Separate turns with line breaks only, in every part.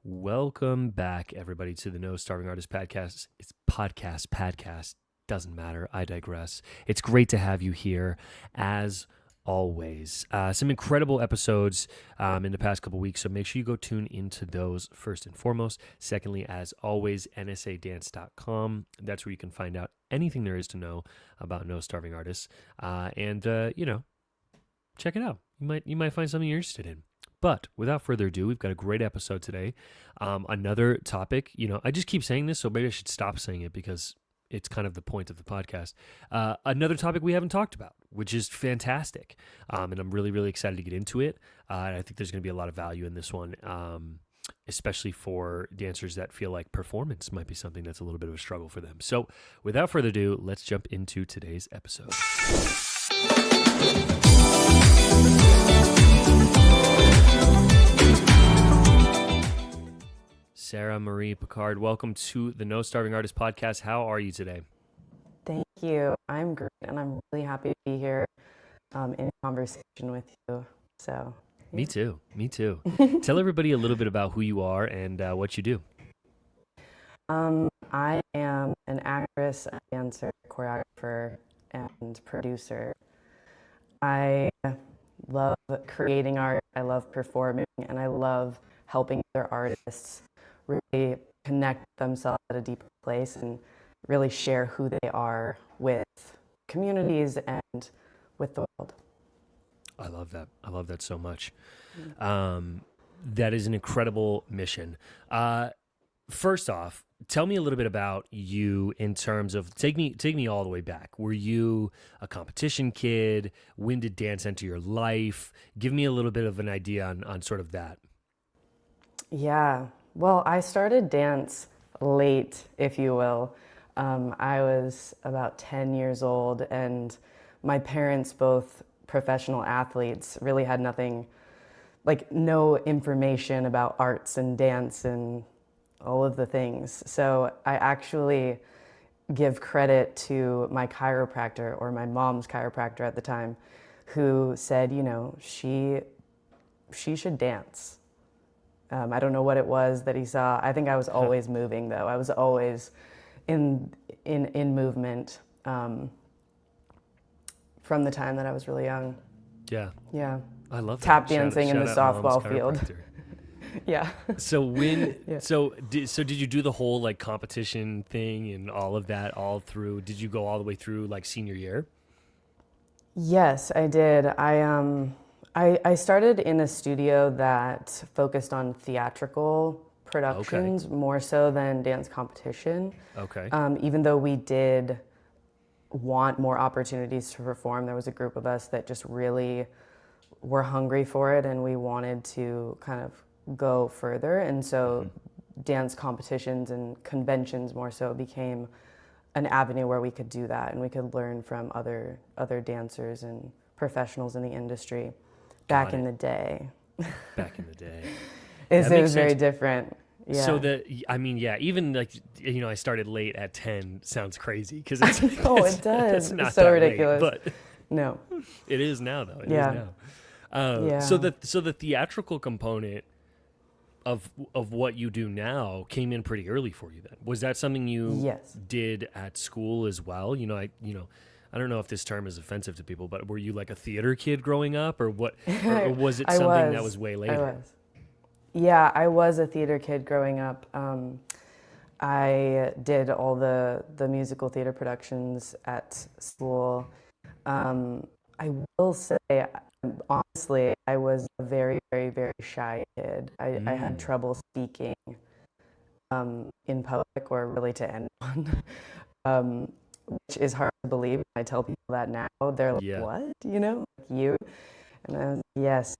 Welcome back, everybody, to the No Starving Artist podcast. It's podcast, doesn't matter. I digress. It's great to have you here, as always. Some incredible episodes in the past couple weeks, so make sure you go tune into those first and foremost. Secondly, as always, nsadance.com. That's where you can find out anything there is to know about No Starving Artists. Check it out. You might find something you're interested in. But without further ado, we've got a great episode today. Another topic, I just keep saying this, so maybe I should stop saying it because it's kind of the point of the podcast. Another topic we haven't talked about, which is fantastic. And I'm really, really excited to get into it. And I think there's going to be a lot of value in this one, especially for dancers that feel like performance might be something that's a little bit of a struggle for them. So without further ado, let's jump into today's episode. Sarah Marie Picard, welcome to the No Starving Artist podcast. How are you today?
Thank you. I'm great, and I'm really happy to be here in conversation with you. So, yeah.
Me too. Tell everybody a little bit about who you are and what you do.
I am an actress, a dancer, choreographer, and producer. I love creating art, I love performing, and I love helping other artists really connect themselves at a deeper place and really share who they are with communities and with the world.
I love that. I love that so much. That is an incredible mission. First off, tell me a little bit about you in terms of take me all the way back. Were you a competition kid? When did dance enter your life? Give me a little bit of an idea on sort of that.
Yeah. Well, I started dance late, if you will. I was about 10 years old, and my parents, both professional athletes, really had no information about arts and dance and all of the things. So I actually give credit to my chiropractor, or my mom's chiropractor at the time, who said, she should dance. I don't know what it was that he saw. I think I was always moving, though. I was always in movement from the time that I was really young.
Yeah.
Yeah.
I love that.
Tap dancing in the softball field. Yeah.
So did you do the whole like competition thing and all of that all through? Did you go all the way through like senior year?
Yes, I did. I started in a studio that focused on theatrical productions more so than dance competition.
Okay.
Even though we did want more opportunities to perform, there was a group of us that just really were hungry for it, and we wanted to kind of go further. And so dance competitions and conventions more so became an avenue where we could do that, and we could learn from other dancers and professionals in the industry. Back in the day. It was very different. Yeah.
So even like, I started late at 10 sounds crazy because it's
it does.
It's not
so
that
ridiculous.
Late, but
no.
It is now though. It is now.
Yeah.
So the theatrical component of what you do now came in pretty early for you then. Was that something you did at school as well? I don't know if this term is offensive to people, but were you like a theater kid growing up, or what? Or was it something that was way later?
I was. Yeah, I was a theater kid growing up. I did all the musical theater productions at school. I will say, honestly, I was a very, very, very shy kid. I had trouble speaking in public or really to anyone. Which is hard to believe. When I tell people that now, they're like, what? You? And I was, yes,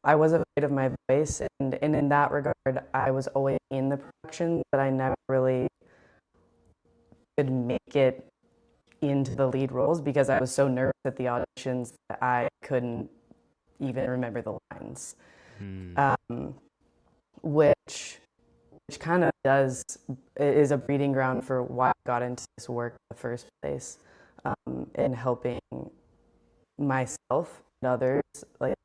I was afraid of my voice. And in that regard, I was always in the production, but I never really could make it into the lead roles because I was so nervous at the auditions that I couldn't even remember the lines. Which kind of is a breeding ground for why I got into this work in the first place, in helping myself and others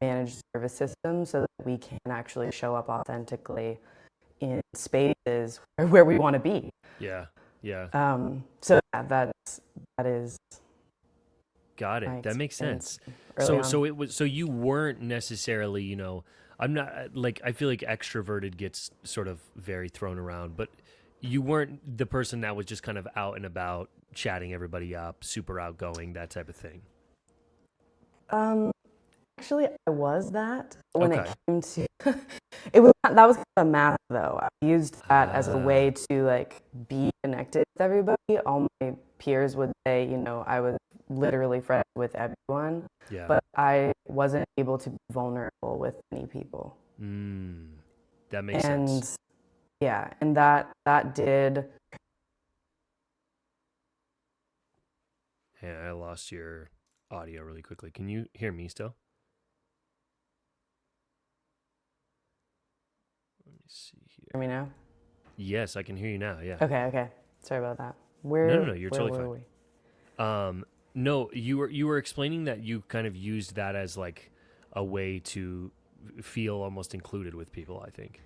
manage service systems so that we can actually show up authentically in spaces where we want to be.
Yeah. Yeah.
So yeah, that is
Got
my
it. That makes
experience
sense.
early
So
on.
so it was so you weren't necessarily, I'm not like I feel like extroverted gets sort of very thrown around, but you weren't the person that was just kind of out and about chatting everybody up, super outgoing, that type of thing.
Um, Actually, I was that when it
Okay.
came to it was that was kind of a math though. I used that as a way
Ah,
to like be connected with everybody. All my peers would say, I was literally friends with everyone,
yeah.
but I wasn't able to be vulnerable with many people.
Mm, that makes sense.
And yeah, and that did.
Hey, I lost your audio really quickly. Can you hear me still? Let me see
Hear me
here.
now?
Yes, I can hear you now. Yeah.
Okay, okay. Sorry about that.
No, no,
Where
no. You're
where
totally
were
fine.
we?
Um, no, you were explaining that you kind of used that as like a way to feel almost included with people, I think.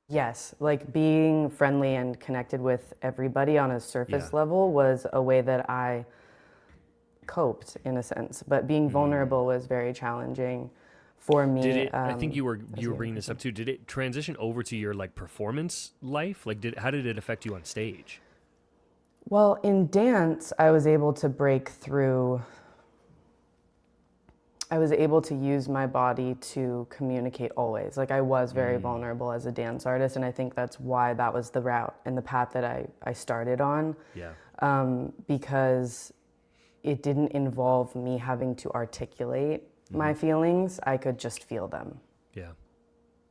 Yes, like being friendly and connected with everybody on a
Yeah.
surface level was a way that I coped in a sense, but being
Mm.
vulnerable was very challenging for
Did
me
it I think you were
as
you
a
were
young
bringing this up
person.
too. Did it transition over to your like performance life? Like did how did it affect you on stage?
Well, in dance, I was able to break through. I was able to use my body to communicate always. Like I was very
Mm.
vulnerable as a dance artist, and I think that's why that was the route and the path that I started on,
Yeah.
because it didn't involve me having to articulate
Mm-hmm.
my feelings. I could just feel them.
Yeah.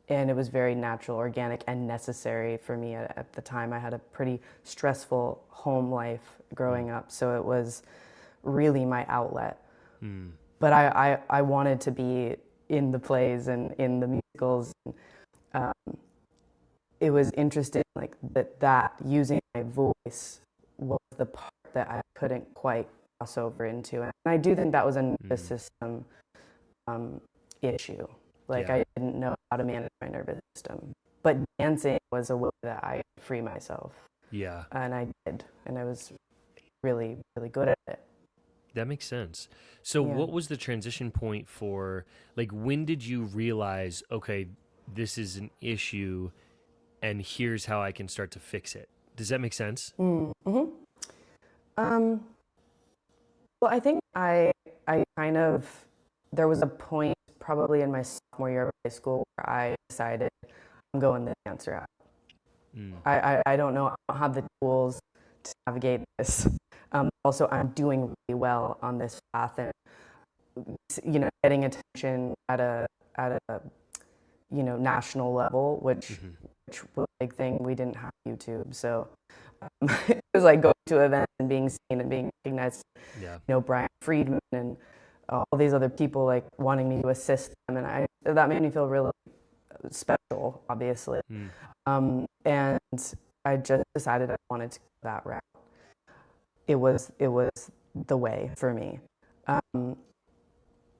And it was very natural, organic, and necessary for me at the time. I had a pretty stressful home life
Mm.
growing up, so it was really my outlet.
Mm.
But I wanted to be in the plays and in the musicals. It was interesting, like that using my voice was the part that I couldn't quite cross over into. And I do think that was a nervous
Mm.
system um, issue. Like
Yeah.
I didn't know how to manage my nervous system. But dancing was a way that I could free myself.
Yeah.
And I did. And I was really, really good at it.
That makes sense. So
Yeah.
what was the transition point for like when did you realize, okay, this is an issue and here's how I can start to fix it? Does that make sense?
Mm-hmm. Um, well, I think I kind of, there was a point probably in my sophomore year of high school where I decided I'm going the dance route.
Mm.
I don't know, I don't have the tools to navigate this. Also, I'm doing really well on this path, and getting attention at a national level,
Hmm.
which was a big thing. We didn't have YouTube, so it was like going to events and being seen and being recognized.
Yeah.
Brian Friedman and all these other people like wanting me to assist them, and that made me feel really special, obviously.
Mm.
And I just decided I wanted to go that route. It was the way for me. Um,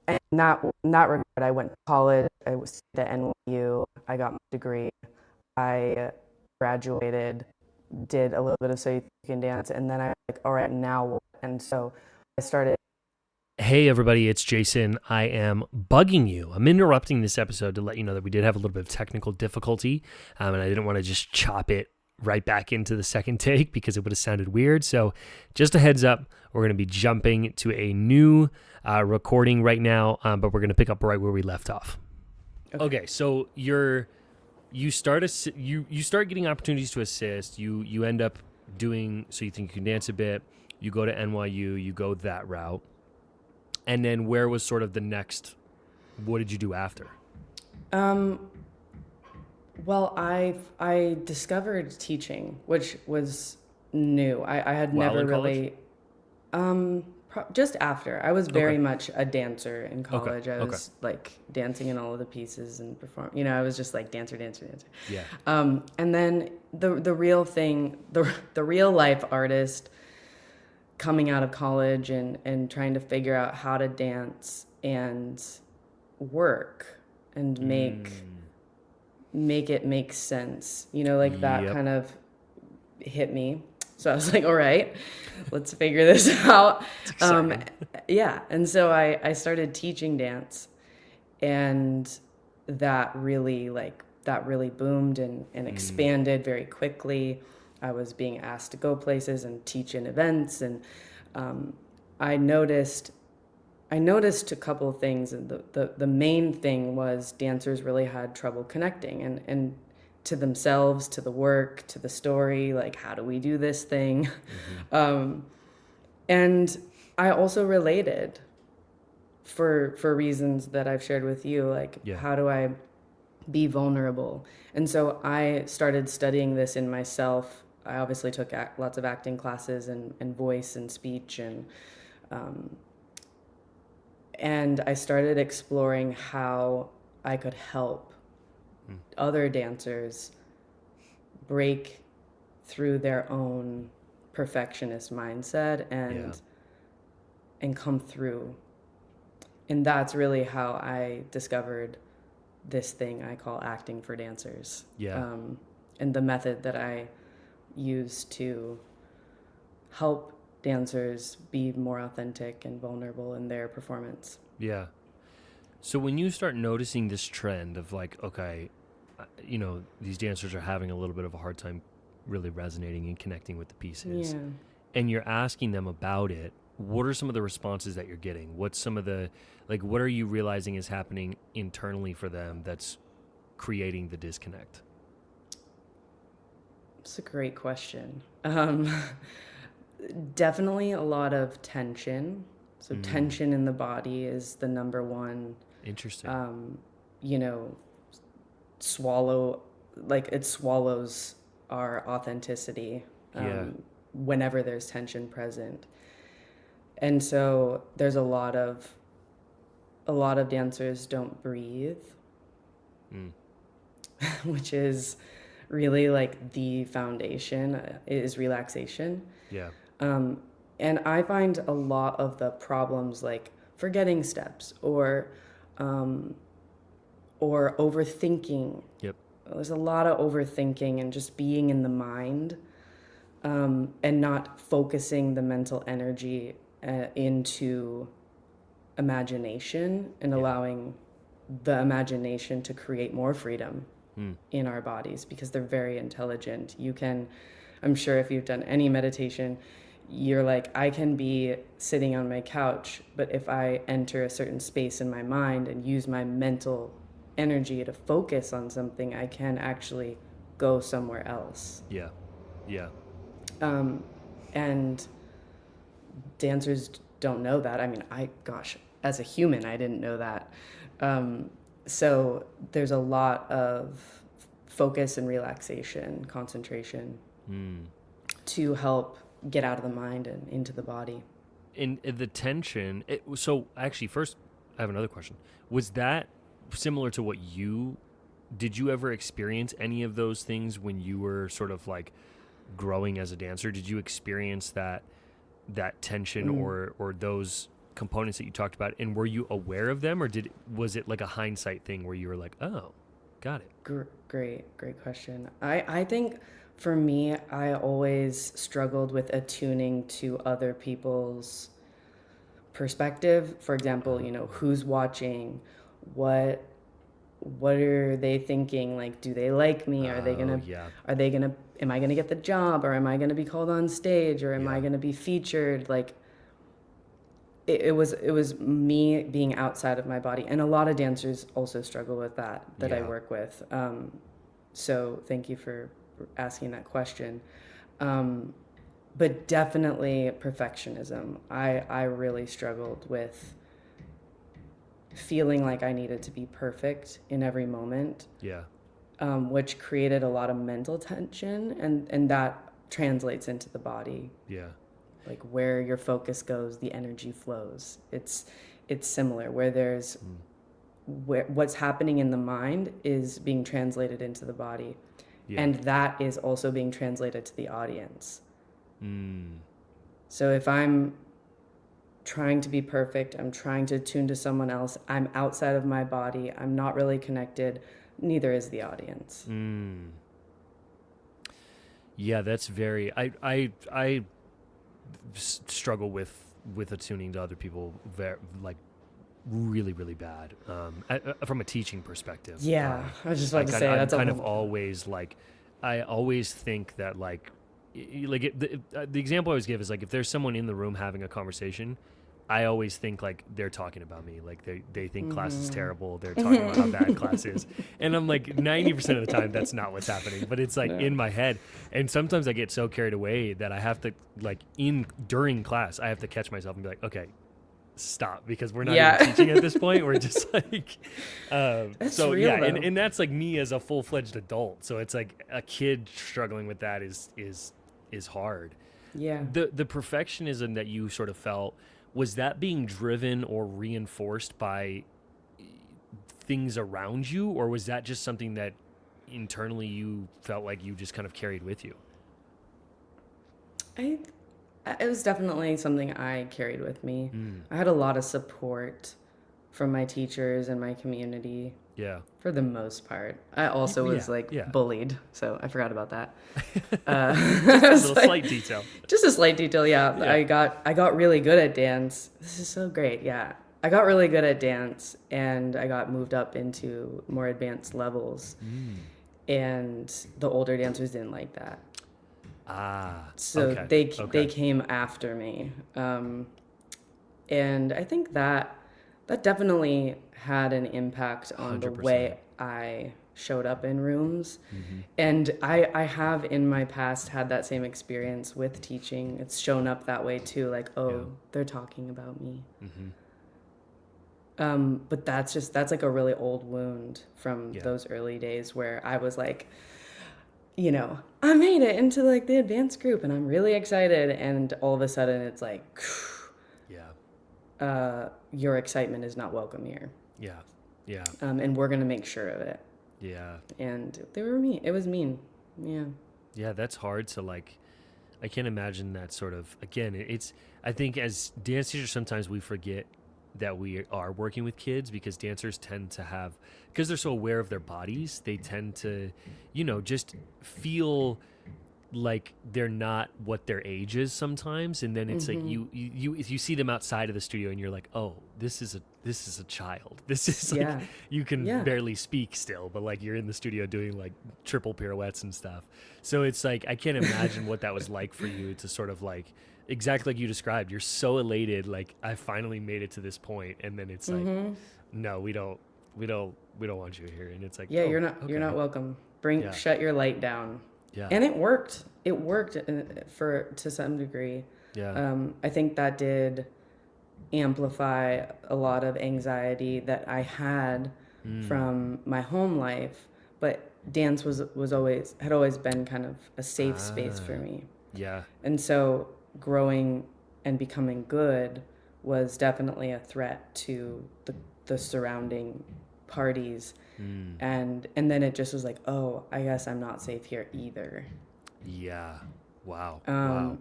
and in that regard, I went to college. I was at NYU. I got my degree. I graduated, did a little bit of So You Can Dance, and then I was like, all right, now what? And so I started.
Hey, everybody, it's Jason. I am bugging you. I'm interrupting this episode to let you know that we did have a little bit of technical difficulty, and I didn't want to just chop it right back into the second take because it would have sounded weird. So, just a heads up, we're going to be jumping to a new recording right now, but we're going to pick up right where we left off. Okay, so you start getting opportunities to assist. You end up doing So You Think You Can Dance a bit. You go to NYU. You go that route. And then where was sort of the next, what did you do after?
Um, well, I discovered teaching, which was new. I had
While
never
in college?
really. Just after. I was
Okay.
very much a dancer in
Okay.
college. I
Okay.
was like dancing in all of the pieces and perform. I was just like dancer, dancer, dancer.
Yeah.
And then the real thing, the real life artist coming out of college and trying to figure out how to dance and work and make
Mm.
make it make sense. You know, like that
Yep.
kind of hit me. So I was like, all right, let's figure this out.
It's
Um,
exciting.
yeah. And so I started teaching dance, and that really boomed and
Mm,
expanded very quickly. I was being asked to go places and teach in events, and um, I noticed I noticed a couple of things, and the main thing was dancers really had trouble connecting and to themselves, to the work, to the story, like how do we do this thing?
hmm.
Um, and I also related for reasons that I've shared with you, like
Yeah.
how do I be vulnerable? And so I started studying this in myself. I obviously took lots of acting classes and voice and speech um, and I started exploring how I could help
Mm,
other dancers break through their own perfectionist mindset
yeah.
and come through. And that's really how I discovered this thing I call acting for dancers,
Yeah.
um, and the method that I use to help dancers be more authentic and vulnerable in their performance.
Yeah. So when you start noticing this trend of like, okay, these dancers are having a little bit of a hard time really resonating and connecting with the pieces,
Yeah.
and you're asking them about it, what are some of the responses that you're getting? What's some of the, like, what are you realizing is happening internally for them that's creating the disconnect?
It's a great question. Definitely a lot of tension. So
Mm,
tension in the body is the number one,
interesting.
um, you know, swallow, like it swallows our authenticity
Yeah.
whenever there's tension present. And so there's a lot of dancers don't breathe,
Mm,
which is really like the foundation is relaxation.
yeah.
Um, and I find a lot of the problems like forgetting steps um, or overthinking.
Yep.
There's a lot of overthinking and just being in the mind and not focusing the mental energy into imagination and
Yeah.
allowing the imagination to create more freedom
Mm,
in our bodies because they're very intelligent. I'm sure if you've done any meditation, you're like, I can be sitting on my couch, but if I enter a certain space in my mind and use my mental energy to focus on something, I can actually go somewhere else.
yeah. Yeah.
Um, and dancers don't know that. I mean, gosh, as a human, I didn't know that. Um, so there's a lot of focus and relaxation, concentration
Mm.
to help get out of the mind and into the body.
In the tension, so actually, first, I have another question. Was that similar to what you did? You ever experience any of those things when you were sort of like growing as a dancer? Did you experience that tension
Mm.
or those components that you talked about, and were you aware of them, or was it like a hindsight thing where you were like, oh, got it?
Great question. I think for me, I always struggled with attuning to other people's perspective. For example, who's watching, what what are they thinking? Like, do they like me?
Oh yeah.
Am I gonna get the job, or am I gonna be called on stage, or am I
Yeah.
gonna be featured? Like, it was me being outside of my body, and a lot of dancers also struggle with that I
Yeah.
work with. So thank you for asking that question. Um, but definitely perfectionism. I really struggled with feeling like I needed to be perfect in every moment,
Yeah.
which created a lot of mental tension, and that translates into the body.
Yeah.
Like where your focus goes, the energy flows. It's similar where there's
Mm.
where what's happening in the mind is being translated into the body,
Yeah.
and that is also being translated to the audience.
Mm.
So if I'm trying to be perfect, I'm trying to tune to someone else, I'm outside of my body, I'm not really connected, neither is the audience.
Yeah, that's very. I struggle with attuning to other people very like really really bad from a teaching perspective.
Yeah, I was just about to say
I'm
that's a
kind of
whole.
always like, I always think that like the example I always give is like if there's someone in the room having a conversation, I always think like they're talking about me. Like they think class is terrible. They're talking about how bad class is. And I'm like 90% of the time that's not what's happening. But it's like
No.
in my head. And sometimes I get so carried away that I have to like during class, I have to catch myself and be like, okay, stop, because we're not even teaching at this point. We're just like
That's
so
real,
yeah,
though.
and that's like me as a full-fledged adult. So it's like a kid struggling with that is hard.
Yeah.
The perfectionism that you sort of felt, was that being driven or reinforced by things around you, or was that just something that internally you felt like you just kind of carried with you?
It was definitely something I carried with me. I had a lot of support from my teachers and my community.
Yeah.
For the most part. I also was bullied, so I forgot about that.
Just a little slight detail.
Just a slight detail, yeah. I got really good at dance. This is so great, yeah. I got really good at dance, and I got moved up into more advanced levels. And the older dancers didn't like that. So
okay.
they came after me. And I think that definitely had an impact on 100%. The way I showed up in rooms. And I have in my past had that same experience with teaching. It's shown up that way too, like, they're talking about me. But that's like a really old wound from those early days where I was like, I made it into like the advanced group and I'm really excited, and all of a sudden it's like, your excitement is not welcome here.
Yeah.
And we're gonna make sure of it.
Yeah.
And they were mean. It was mean. Yeah.
Yeah, that's hard to like. I can't imagine that sort of. Again, it's. I think as dance teachers, sometimes we forget that we are working with kids, because dancers tend to have, because they're so aware of their bodies, they tend to, just feel like they're not what their age is sometimes, and then it's like you see them outside of the studio and you're like, oh, this is a child. This is like you can barely speak still, but like you're in the studio doing like triple pirouettes and stuff. So it's like I can't imagine what that was like for you to sort of like, exactly like you described, you're so elated, like I finally made it to this point, and then it's like, no, we don't want you here, and it's like,
you're not welcome. Shut your light down. Yeah. And it worked. It worked to some degree. Yeah. I think that did amplify a lot of anxiety that I had from my home life, but dance had always been kind of a safe space for me.
Yeah.
And so growing and becoming good was definitely a threat to the surrounding parties. And then it just was like, oh, I guess I'm not safe here either.
Yeah. Wow.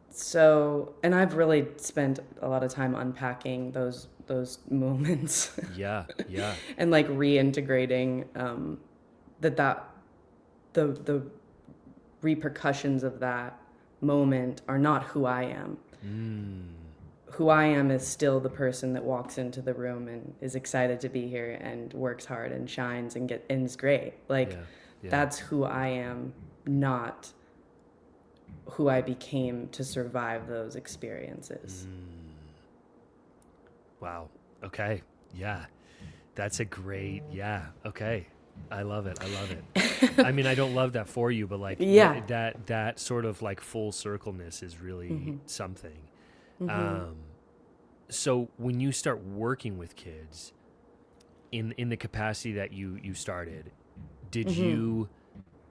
So, and I've really spent a lot of time unpacking those moments.
Yeah.
And like reintegrating the repercussions of that moment are not who I am. Who I am is still the person that walks into the room and is excited to be here and works hard and shines and is great. Like, that's who I am, not who I became to survive those experiences.
Wow. Okay. Yeah. That's a great, okay. I love it. I mean, I don't love that for you, but like that sort of like full circleness is really something. So when you start working with kids in the capacity that you started, did you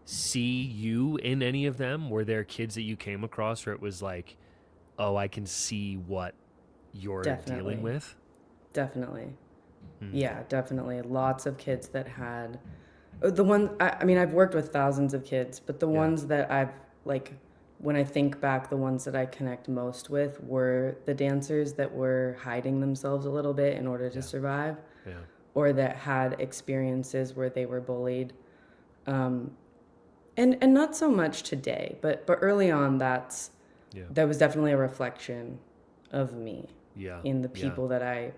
see you in any of them? Were there kids that you came across where it was like, oh, I can see what you're dealing with?
Definitely. Yeah, definitely. Lots of kids that had I mean, I've worked with thousands of kids, but the ones that I've like, when I think back, the ones that I connect most with were the dancers that were hiding themselves a little bit in order to survive, or that had experiences where they were bullied. And not so much today, but early on, that was definitely a reflection of me in the people that I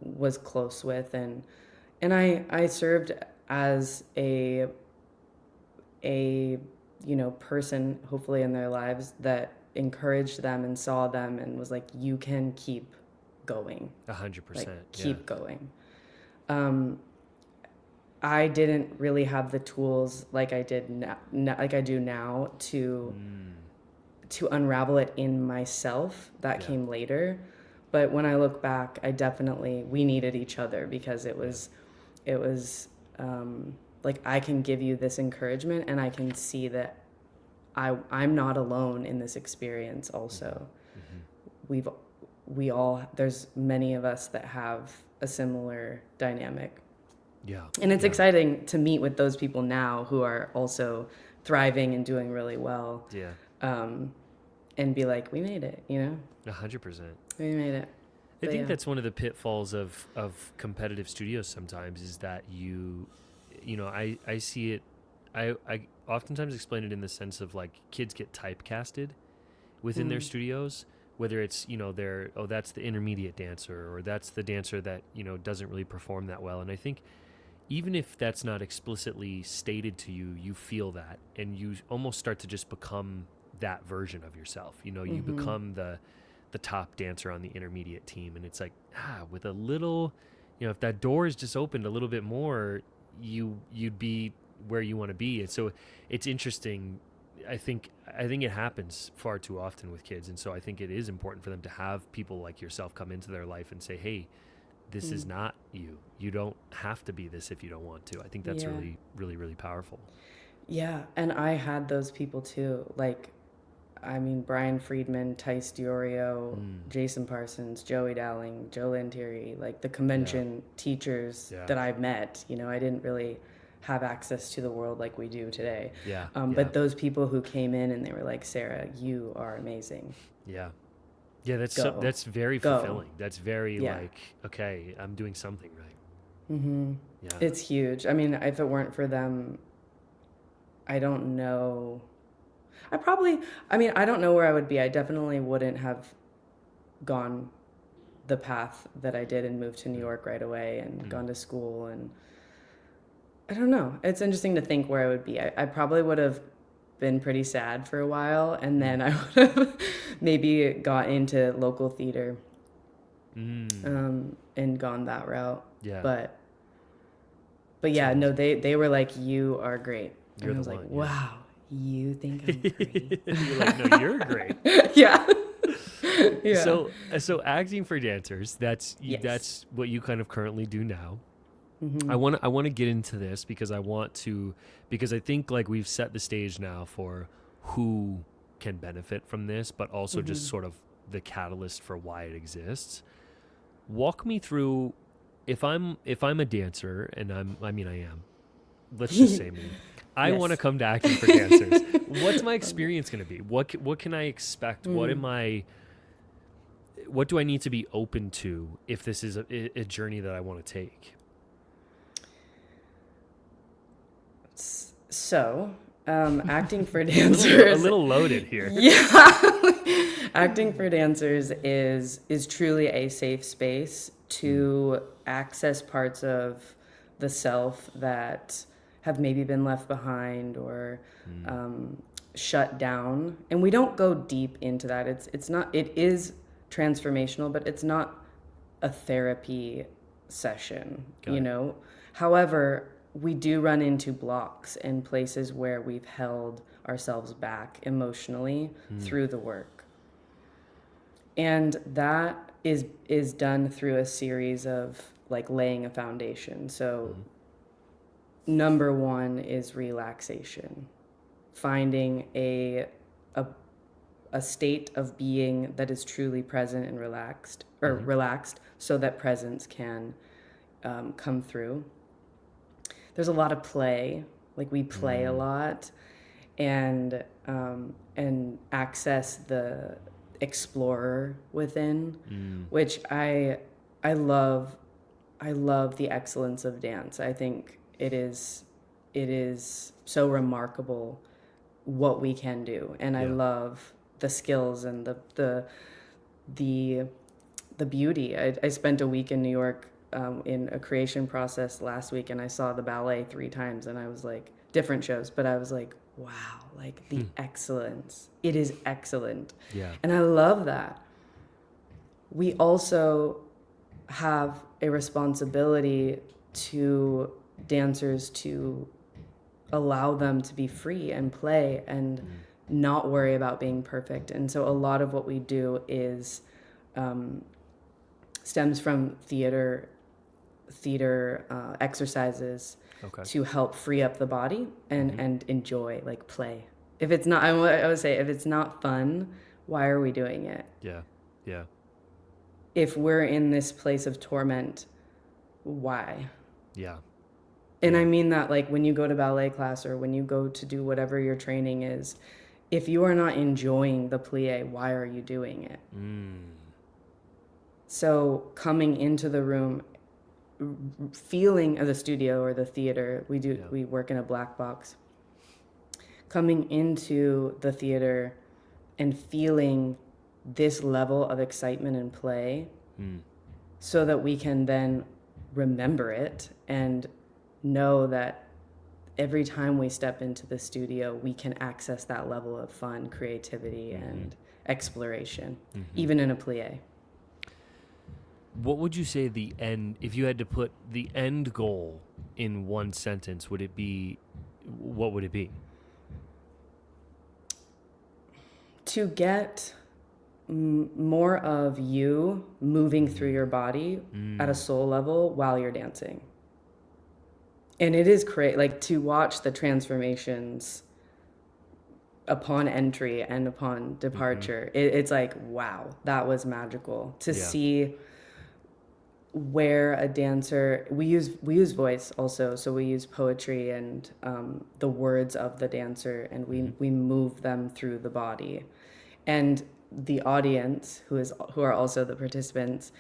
was close with, and I served as a person, hopefully, in their lives that encouraged them and saw them and was like, you can keep going.
100%.
Like, keep going. I didn't really have the tools like I did now, like I do now, to unravel it in myself. That came later. But when I look back, we needed each other, because it was like, I can give you this encouragement, and I can see that I'm not alone in this experience also. There's many of us that have a similar dynamic.
Yeah.
And it's exciting to meet with those people now who are also thriving and doing really well.
Yeah.
And be like, we made it,
100%.
We made it.
I think that's one of the pitfalls of competitive studios sometimes, is that I see it, I oftentimes explain it in the sense of, like, kids get typecasted within their studios, whether it's, that's the intermediate dancer, or that's the dancer that, doesn't really perform that well. And I think even if that's not explicitly stated to you, you feel that, and you almost start to just become that version of yourself. You become the top dancer on the intermediate team, and it's like, with a little, if that door is just opened a little bit more, you'd be where you want to be. And so it's interesting. I think it happens far too often with kids, and so I think it is important for them to have people like yourself come into their life and say, hey, this is not you. You don't have to be this if you don't want to. I think that's really, really, really powerful. Yeah,
and I had those people too. Like, Brian Friedman, Tice Diorio, Jason Parsons, Joey Dowling, Joe Lantieri, like the convention teachers that I've met. I didn't really have access to the world like we do today. But those people who came in and they were like, Sarah, you are amazing.
Yeah, that's very fulfilling. That's very like, okay, I'm doing something right. Yeah,
it's huge. If it weren't for them, I don't know. I don't know where I would be. I definitely wouldn't have gone the path that I did and moved to New York right away and gone to school. And I don't know. It's interesting to think where I would be. I probably would have been pretty sad for a while, and then I would have maybe got into local theater and gone that route.
Yeah.
But yeah, no, they were like, you are great.
You're
and I was like, wow. You think I'm great?
You're like, no, you're great.
Yeah.
So acting for dancers, that's what you kind of currently do now. I want to get into this because I think, like, we've set the stage now for who can benefit from this, but also just sort of the catalyst for why it exists. Walk me through, if I'm a dancer, and I am. Let's just say me. I want to come to acting for dancers. What's my experience going to be? What can I expect? What do I need to be open to if this is a journey that I want to take?
So, acting for dancers,
a little loaded here.
Yeah. Acting for dancers is truly a safe space to access parts of the self that have maybe been left behind or shut down. And we don't go deep into that. It is transformational, but it's not a therapy session, However, we do run into blocks and places where we've held ourselves back emotionally through the work. And that is done through a series of, like, laying a foundation. So number one is relaxation, finding a state of being that is truly present and relaxed, so that presence can come through. There's a lot of play, like we play a lot, and access the explorer within, which I love I love the excellence of dance. I think it is so remarkable what we can do, and I
Yeah.
love the skills and the the beauty. I spent a week in New York in a creation process last week, and I saw the ballet 3 times, and I was like, different shows, but I was like, wow, like the
Hmm.
excellence. It is excellent.
Yeah.
And I love that. We also have a responsibility to dancers to allow them to be free and play and not worry about being perfect. And so a lot of what we do is stems from theater exercises
Okay.
to help free up the body and enjoy, like, play. If it's not, I would say, if it's not fun, why are we doing it?
Yeah. Yeah.
If we're in this place of torment, why?
Yeah.
And I mean that, like, when you go to ballet class or when you go to do whatever your training is, if you are not enjoying the plie, why are you doing it? So coming into the room, feeling the studio or the theater, we work in a black box. Coming into the theater and feeling this level of excitement and play, so that we can then remember it and know that every time we step into the studio, we can access that level of fun, creativity, and exploration, even in a plie.
What would you say the end, if you had to put the end goal in one sentence, would it be, what would it be?
To get more of you moving through your body at a soul level while you're dancing. And it is great, like, to watch the transformations upon entry and upon departure. It's like, wow, that was magical to see where a dancer, we use voice also, so we use poetry and the words of the dancer, and we move them through the body, and the audience, who are also the participants,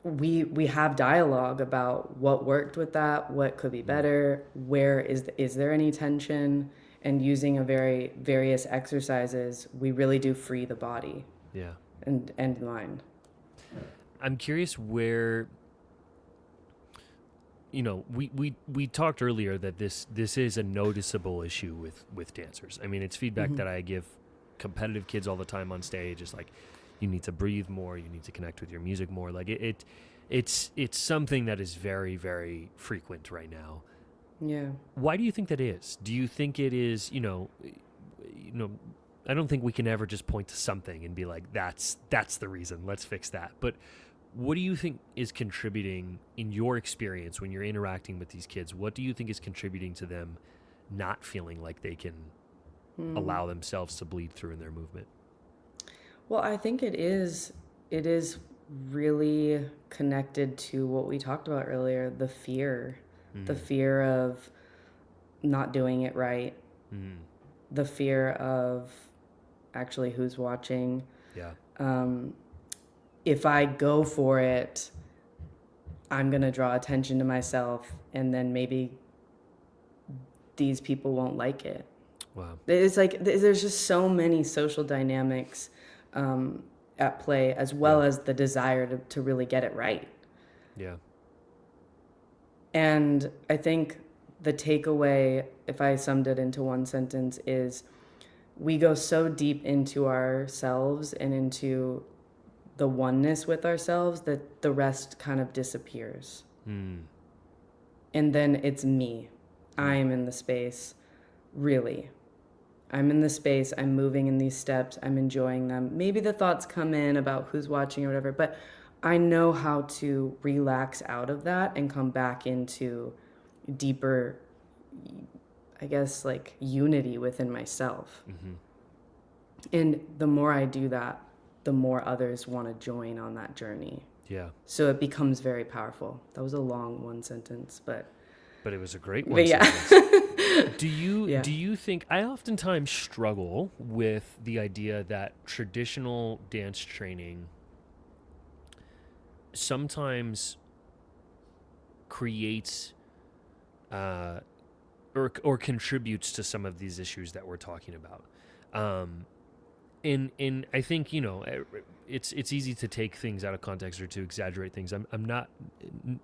we have dialogue about what worked with that, what could be better, where is there any tension, and using various exercises, we really do free the body and mind.
I'm curious where, we talked earlier that this is a noticeable issue with dancers. I mean, it's feedback that I give competitive kids all the time on stage. It's like, you need to breathe more, you need to connect with your music more. Like it's something that is very, very frequent right now.
Yeah.
Why do you think that is? Do you think it is, I don't think we can ever just point to something and be like, that's the reason, let's fix that. But what do you think is contributing, in your experience, when you're interacting with these kids? What do you think is contributing to them not feeling like they can allow themselves to bleed through in their movement?
Well, I think it is really connected to what we talked about earlier, the fear of not doing it right, the fear of actually who's watching.
Yeah.
If I go for it, I'm going to draw attention to myself, and then maybe these people won't like it.
Wow.
It's like there's just so many social dynamics at play, as well as the desire to really get it right.
Yeah.
And I think the takeaway, if I summed it into one sentence, is we go so deep into ourselves and into the oneness with ourselves that the rest kind of disappears. And then it's me. I am in the space, really. I'm in the space, I'm moving in these steps, I'm enjoying them. Maybe the thoughts come in about who's watching or whatever, but I know how to relax out of that and come back into deeper, I guess, like, unity within myself. And the more I do that, the more others want to join on that journey.
Yeah.
So it becomes very powerful. That was a long one sentence, but
it was a great one.
But yeah.
Do you think, I oftentimes struggle with the idea that traditional dance training sometimes creates or contributes to some of these issues that we're talking about. And I think, it's easy to take things out of context or to exaggerate things. I'm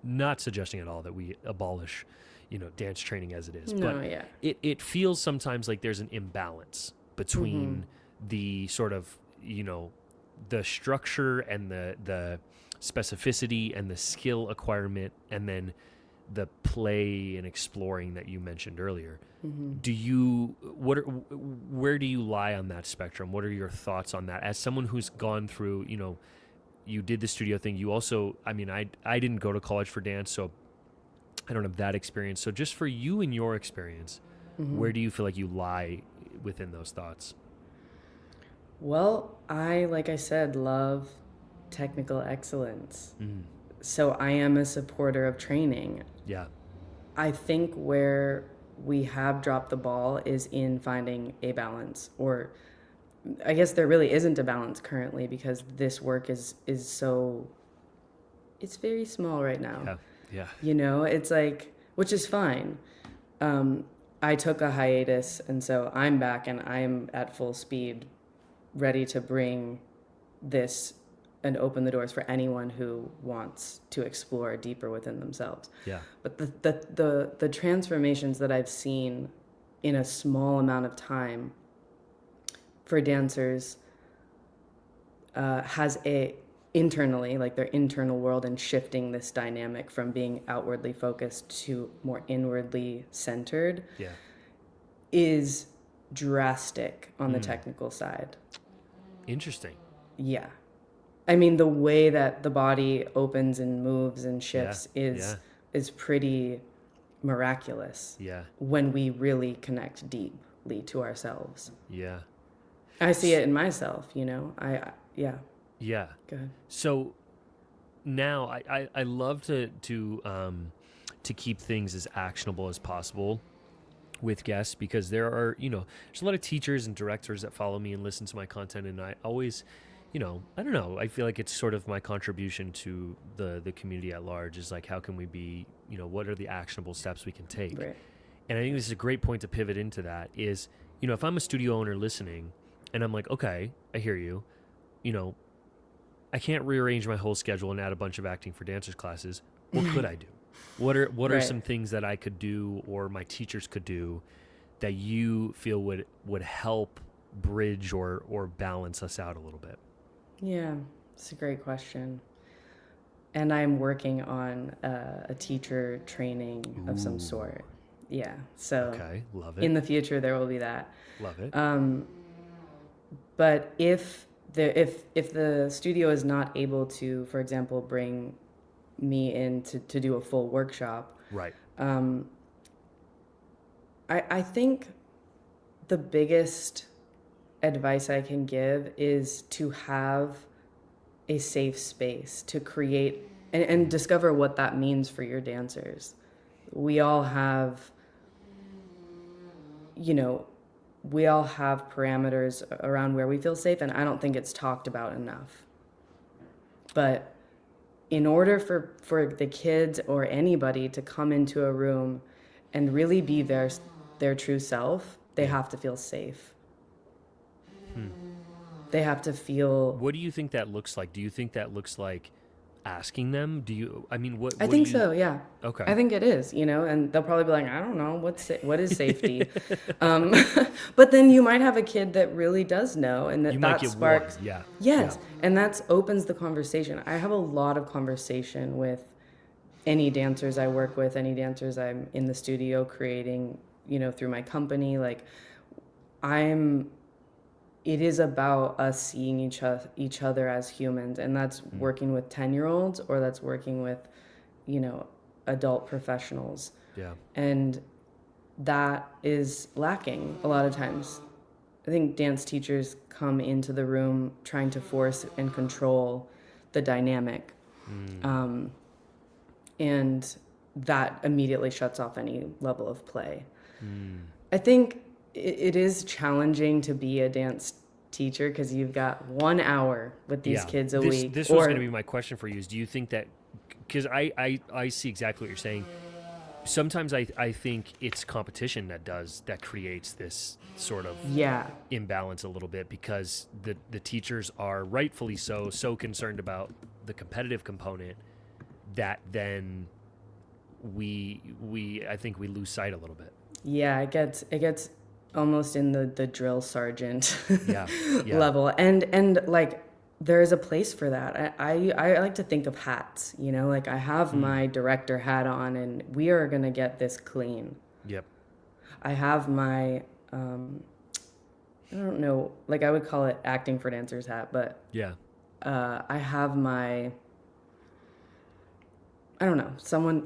not suggesting at all that we abolish, dance training as it is.
No,
but
yeah.
it feels sometimes like there's an imbalance between the sort of, the structure and the specificity and the skill acquirement, and then the play and exploring that you mentioned earlier. Where do you lie on that spectrum? What are your thoughts on that? As someone who's gone through, you did the studio thing. You also, I didn't go to college for dance, so I don't have that experience. So just for you and your experience, where do you feel like you lie within those thoughts?
Well, like I said, love technical excellence. So I am a supporter of training.
Yeah.
I think where we have dropped the ball is in finding a balance, or I guess there really isn't a balance currently, because this work is so, it's very small right now.
Yeah.
It's like, which is fine. I took a hiatus, and so I'm back and I'm at full speed, ready to bring this and open the doors for anyone who wants to explore deeper within themselves.
Yeah.
But the transformations that I've seen in a small amount of time for dancers has internally, like their internal world, and shifting this dynamic from being outwardly focused to more inwardly centered is drastic on the technical side.
Interesting.
Yeah. I mean, the way that the body opens and moves and shifts is pretty miraculous.
Yeah.
When we really connect deeply to ourselves.
Yeah.
I see it in myself, Yeah. Go ahead.
So now I love to keep things as actionable as possible with guests, because there are, there's a lot of teachers and directors that follow me and listen to my content, and I always, I don't know, I feel like it's sort of my contribution to the community at large is like, how can we be, what are the actionable steps we can take?
Right.
And I think this is a great point to pivot into that is, if I'm a studio owner listening and I'm like, okay, I hear you, I can't rearrange my whole schedule and add a bunch of acting for dancers classes. What could I do? What are some things that I could do, or my teachers could do, that you feel would help bridge or balance us out a little bit?
Yeah, it's a great question. And I'm working on a teacher training of some sort. Yeah, so
okay, love it.
In the future, there will be that.
Love it.
But if the studio is not able to, for example, bring me in to do a full workshop,
right?
I think the biggest advice I can give is to have a safe space to create and discover what that means for your dancers. We all have, parameters around where we feel safe, and I don't think it's talked about enough. But in order for the kids or anybody to come into a room and really be their true self, they have to feel safe. They have to feel...
What do you think that looks like? Do you think that looks like asking them? What
I think so, yeah.
Okay.
I think it is, and they'll probably be like, I don't know, what is safety? But then you might have a kid that really does know, and that sparks...
Yeah.
Yes, and that opens the conversation. I have a lot of conversation with any dancers I work with, any dancers I'm in the studio creating, through my company. Like, it is about us seeing each other as humans, and that's working with 10-year-olds, or that's working with, adult professionals.
Yeah. And
that is lacking a lot of times. I think dance teachers come into the room trying to force and control the dynamic. And that immediately shuts off any level of play. I think it is challenging to be a dance teacher because you've got 1 hour with these kids a week.
This was going to be my question for you is, do you think that because I see exactly what you're saying. Sometimes I think it's competition that creates this sort of
Yeah.
imbalance a little bit, because the teachers are rightfully so concerned about the competitive component that then we I think we lose sight a little bit.
Yeah, it gets almost in the drill sergeant
Yeah, yeah.
level, and like there is a place for that. I like to think of hats, you know, like I have
Mm.
my director hat on, and we are gonna get this clean.
Yep.
I have my I don't know, like I would call it acting for dancers hat, but
Yeah.
I have my I don't know.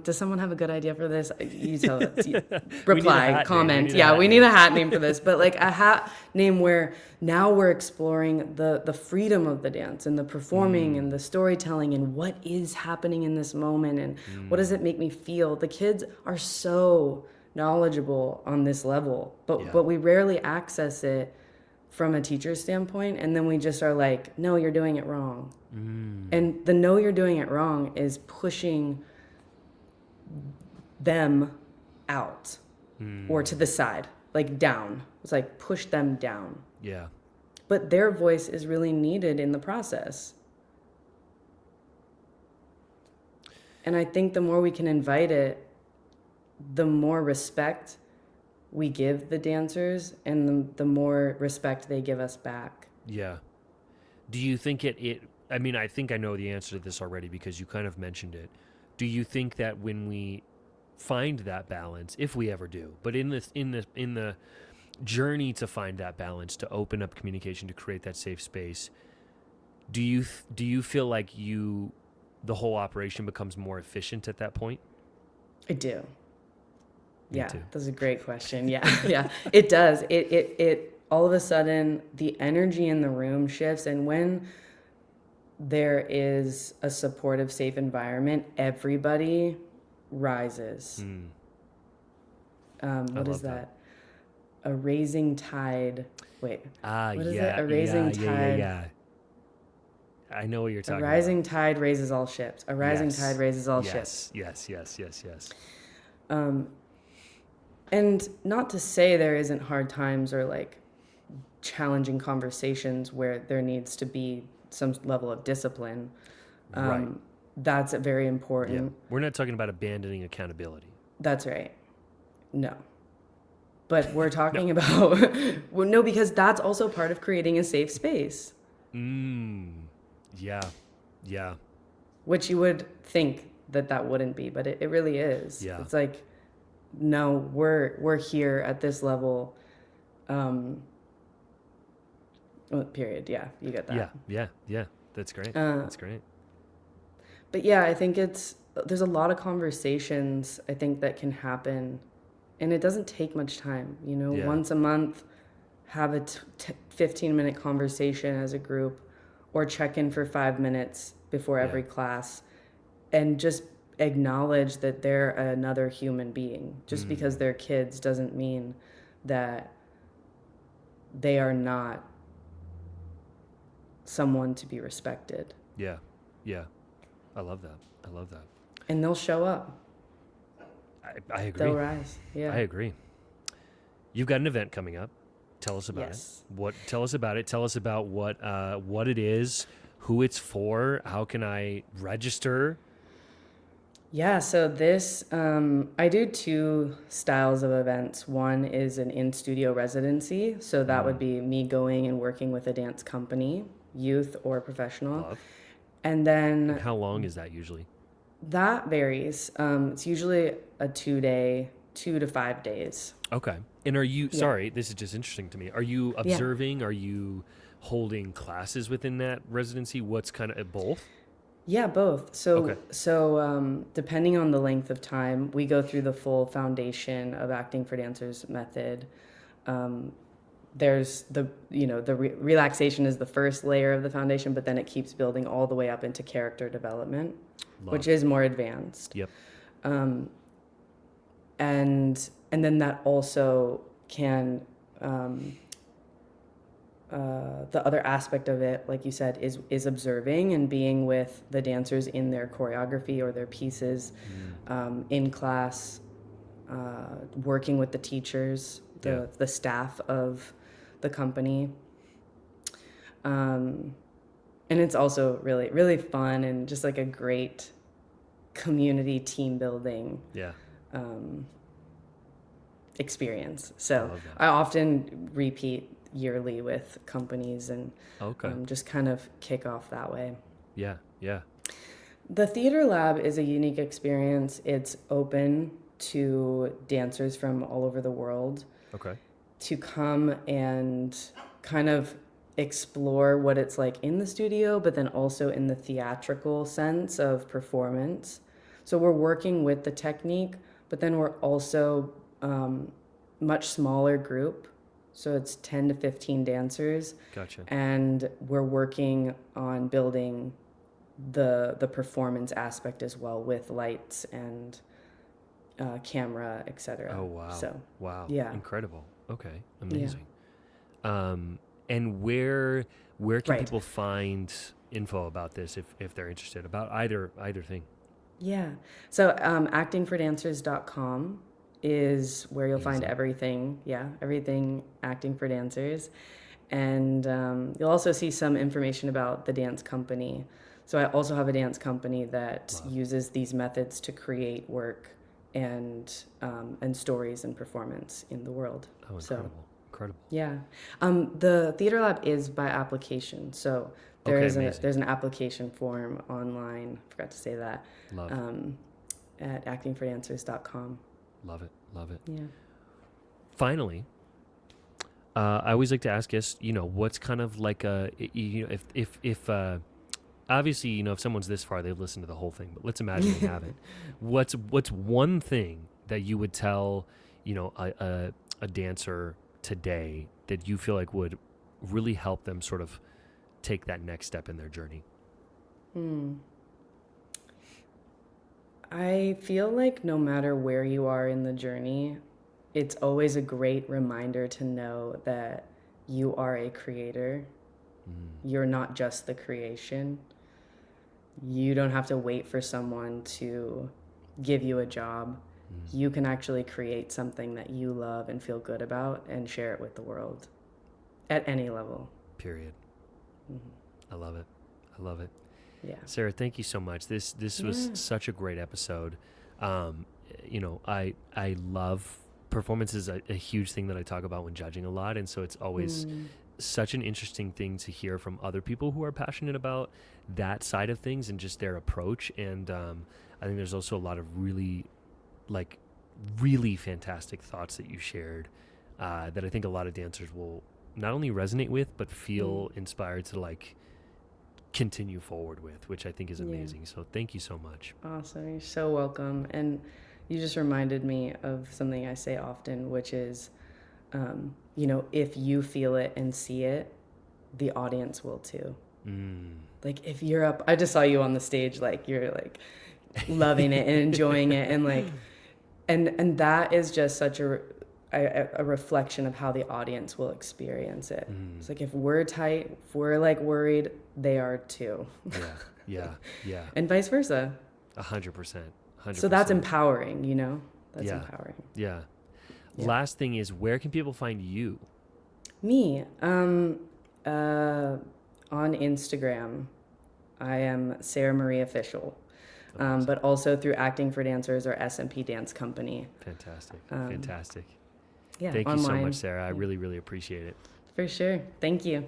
Does someone have a good idea for this? You tell us.
We need a
Reply,
hat name.
comment.
We need a
Yeah,
hat
we need
name.
a hat name for this, but like a hat name where now we're exploring the freedom of the dance and the performing and the storytelling and what is happening in this moment and what does it make me feel. The kids are so knowledgeable on this level, but
Yeah.
but we rarely access it from a teacher's standpoint, and then we just are like, no, you're doing it wrong. And the no, you're doing it wrong is pushing them out or to the side, like down. It's like push them down.
Yeah.
But their voice is really needed in the process. And I think the more we can invite it, the more respect we give the dancers and the more respect they give us back.
Yeah. Do you think it I mean, I think I know the answer to this already because you kind of mentioned it. Do you think that when we find that balance, if we ever do, but in the journey to find that balance, to open up communication, to create that safe space, do you feel like the whole operation becomes more efficient at that point?
I do.
Me
Yeah,
too.
that's a great question. Yeah, yeah, it does. It all of a sudden the energy in the room shifts, and when there is a supportive, safe environment, everybody rises.
I
What is
love that.
that? A raising tide. Wait, what is
Yeah,
it? A raising tide.
yeah. I know what you're
A
talking
rising
about.
tide raises all ships. A rising
Yes.
tide raises all ships.
Yes.
And not to say there isn't hard times or like challenging conversations where there needs to be some level of discipline.
Right.
That's very
Yeah.
important.
We're not talking about abandoning accountability.
That's right. No. But we're
No.
talking about, well, no, because that's also part of creating a safe space,
Yeah. Yeah.
which you would think that wouldn't be, but it really is.
Yeah.
It's like, no, we're here at this level. Well, period. Yeah, you get that.
Yeah. That's great. That's great.
But yeah, I think there's a lot of conversations I think that can happen, and it doesn't take much time. You know,
Yeah.
once a month, have a 15-minute conversation as a group, or check in for 5 minutes before every class, and just acknowledge that they're another human being. Just because they're kids doesn't mean that they are not someone to be respected.
Yeah. Yeah. I love that.
And they'll show up.
I agree.
They'll rise. Yeah.
I agree. You've got an event coming up. Tell us about
Yes.
it. Tell us about it. Tell us about what it is, who it's for, how can I register?
Yeah, so this, I do two styles of events. One is an in-studio residency. So that would be me going and working with a dance company, youth or professional.
Love.
And then
And how long is that usually?
that varies. It's usually a 2 day, 2 to 5 days.
Okay. And are you,
Yeah.
sorry, this is just interesting to me. Are you observing? Are you holding classes within that residency? What's kind of both?
Yeah, both. So,
Okay.
depending on the length of time, we go through the full foundation of acting for dancers method. There's the relaxation is the first layer of the foundation, but then it keeps building all the way up into character development,
Love.
which is more advanced.
Yep.
And then that also can the other aspect of it, like you said, is observing and being with the dancers in their choreography or their pieces, in class, working with the teachers, the staff of the company. And it's also really, really fun and just like a great community team building experience. So I often repeat yearly with companies and just kind of kick off that way.
Yeah.
The Theater Lab is a unique experience. It's open to dancers from all over the world to come and kind of explore what it's like in the studio, but then also in the theatrical sense of performance. So we're working with the technique, but then we're also much smaller group. So it's 10 to 15 dancers.
Gotcha.
And we're working on building the performance aspect as well with lights and camera, etc.
Oh, wow.
So,
wow.
Yeah.
Incredible. Okay. Amazing. Yeah. And where can people find info about this if they're interested about either thing?
Yeah. So actingfordancers.com is where you'll find everything. Yeah, everything Acting for Dancers. And you'll also see some information about the dance company. So I also have a dance company that uses these methods to create work and stories and performance in the world.
Oh, incredible. Incredible.
Yeah. The Theater Lab is by application. So there's an application form online. I forgot to say that.
Love.
At actingfordancers.com.
Love it.
Yeah.
Finally, I always like to ask guests, what's kind of like if obviously, if someone's this far, they've listened to the whole thing, but let's imagine they haven't. What's one thing that you would tell, a dancer today that you feel like would really help them sort of take that next step in their journey?
I feel like no matter where you are in the journey, it's always a great reminder to know that you are a creator. You're not just the creation. You don't have to wait for someone to give you a job. You can actually create something that you love and feel good about and share it with the world at any level.
Period. I love it.
Yeah.
Sarah, thank you so much. This was such a great episode. I love performance is a huge thing that I talk about when judging a lot, and so it's always such an interesting thing to hear from other people who are passionate about that side of things and just their approach. And I think there's also a lot of really fantastic thoughts that you shared that I think a lot of dancers will not only resonate with, but feel inspired to continue forward with, which I think is amazing. So thank you so much.
Awesome. You're so welcome. And you just reminded me of something I say often, which is, if you feel it and see it, the audience will too. Like if you're up, I just saw you on the stage, you're loving it and enjoying it. And and that is just such a reflection of how the audience will experience it. It's if we're tight, if we're worried, they are too.
Yeah.
And vice versa.
100%.
So that's empowering, That's empowering.
Yeah. Last thing is, where can people find you?
Me, on Instagram, I am Sarah Marie Official. But also through Acting for Dancers or SMP Dance Company.
Fantastic.
Yeah,
Thank
online.
you so much, Sarah. I really, really appreciate it.
For sure. Thank you.